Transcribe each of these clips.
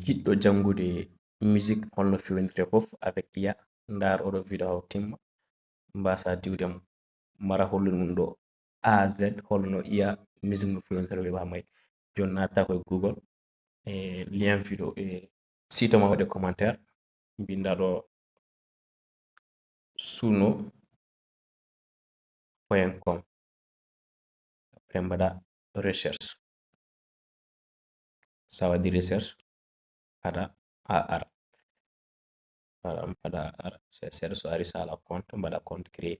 jiɗɗo jangude music holno fewndire fof avec IA ndar oɗo video haw timma mbasa diwde mo mara hollude mum ɗo A à Z holno IA music no fewndira ɓe bamay joni natta koye Google lien video site ma waɗe commentaire binda ɗo suno.com après mbaɗa recherche sa waɗi recherche aɗa ara mbaɗa ara seeɗa so ari sala compte mbaɗa compte créé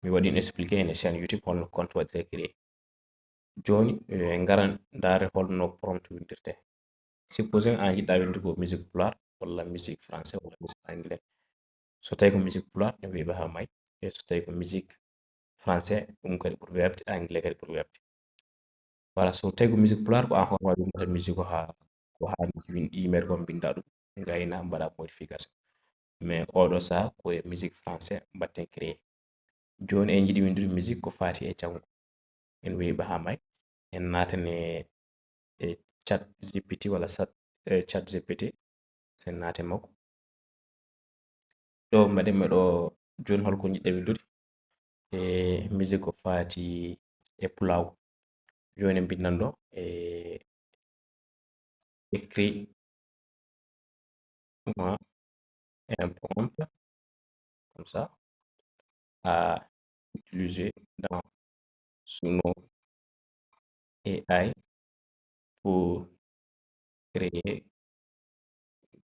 mi waɗino expliqué ene chaîne YouTube holno compte waɗirte créé joni ngaran ndare holno prompt windirte supposé an jiɗɗa windugo musique pulaar walla musique français walla musique anglais so tawi ko musique pulaar ɓe wiɓe ha may e so tawi ko musique français ɗum kadi ɓuri webde anglais kadi ɓuri webde voilà so tawi ko musique pulaar ko an hoorema windata musique o ha ko hani email ko binda ɗum gayna mbaɗa modification mais oɗo saha koye musique français mbatten créé joni en jiiɗi windude musique ko fati e janggo en weeɓe ha may en natane chat GPT walla chat GPT sen nate makko ɗo mbaɗenma ɗo joni holko jiɗɗa windude musique ko fati e pulaw joni en bindan ɗo écrit moi un prompt comme ça à utiliser dans Suno AI pour créer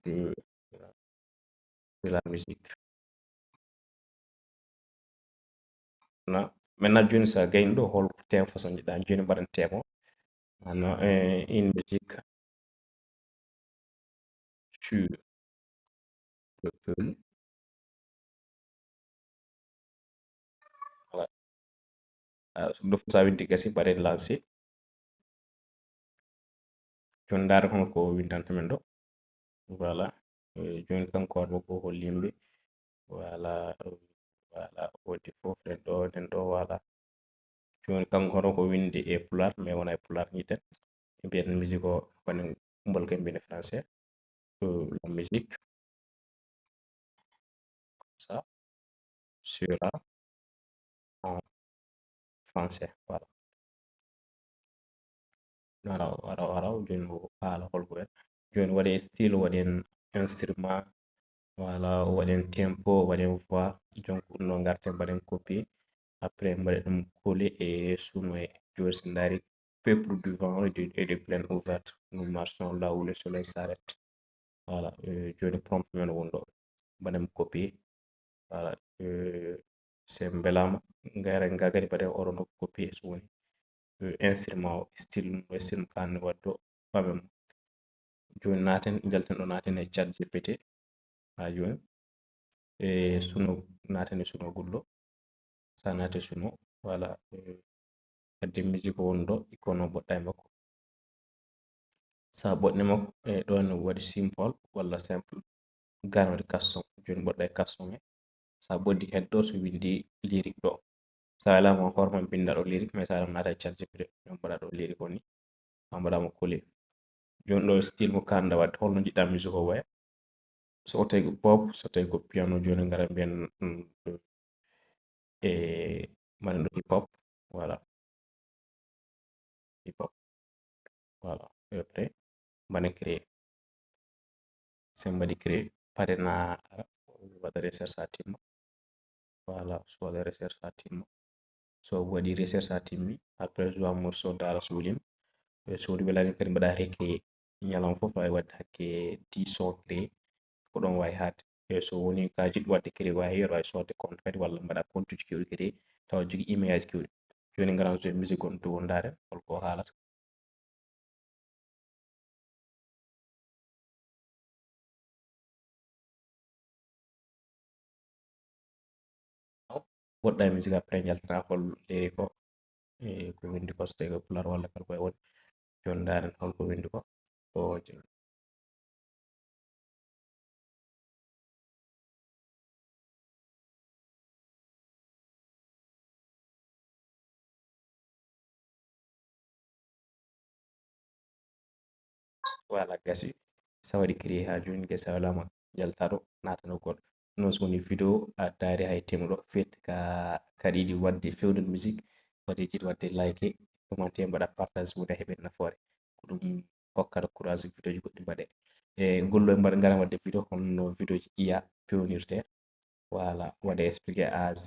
de, de la musique. Maintenant, joni sa gayni ɗo hol thème façon jiɗɗa joni mbaɗen thème o une musique sur le peuple. Voilà. ɗo sa windi gasi mbaɗen lancé joni ndaare hono ko windanta men ɗo voilà joni kanko warmo ko hollimɓe voilà voilà wodi fof nden ɗo voilà joni kanko hono ko windi e pulaar mais wona e pulaar ñitten mbiyen musique o woni mbolko e mbine français la musique ça sera en français voilà wara joni o haala holko en joni waɗe style waɗen instrument voilà waɗen tempo waɗen voix donc ɗum ɗo garten mbaɗen copier après mbaɗen ɗum coller e suno e joni sen daari peuple du vent et de plaine ouverte nous marchons là où le soleil s'arrête voilà joni prompt men woni ɗo mbaɗen copier voilà sen belama garen ga kadi mbaɗen oɗo no copier so woni instrument o style mo kanni wadde o ɓamemo joni naten jalten ɗo naten e chat GPT ha joni suno naten e suno gulɗo sa nati suno voilà adde musique o woni ɗo icône o boɗɗa e makko sa boɗɗe makko ɗon waɗi simple walla simple gan waɗi custom joni boɗɗa e custom he sa ɓoddi head ɗo so windi lyrique ɗo sa walama hoorema binda ɗo lyrique mais sa waɗama nata e chat GPT ɗon mbaɗa ɗo lyrique o ni ha mbaɗama coller joni ɗo style mo kanɗa wadde holno jiɗɗa musique o waya so tawi ko pop so tawi ko piano joni gara mbiyen mbaɗen ɗo hip hop voilà hip hop voilà et après mbaɗen créé sen mbaɗi créé parena ara waɗa recherche ha timma voilà so waɗa recherche ha timma so waɗi recherche ha timmi après joua morceau dara so welima so woni welani kadi mbaɗa recréé ñalawma foof wawi wadde hakke 10 son créé ko ɗon wawi hadde so woni ka jiɗɗo wadde créé ko heewi aɗa wawi sodde compte kadi walla mbaɗa compte uji kewɗi créé tawa aɗa jogui email aji kewɗi joni garan so musique gonɗo dow daren holko haalata woɗɗa e musique après jaltata hol lyrique o ko windi ko so tawi ko pulaar walla kala koye woni joni daren holko windi ko voilà gasi sa waɗi créé ha joni gesa walama jaltaɗo natano goɗɗo non so woni vidéo a dari hay temuɗo fet kaɗa yiɗi wadde fewnude musique waɗi jiɗi wadde like commenté mbaɗa partage hunde heɓe nafoore ko ɗum hokkata courage vidéo ji goɗɗi mbaɗe e gollo e mbaɗa ngara wadde vidéo honno vidéo ji iya pewnirte voilà waɗe expliqué A à Z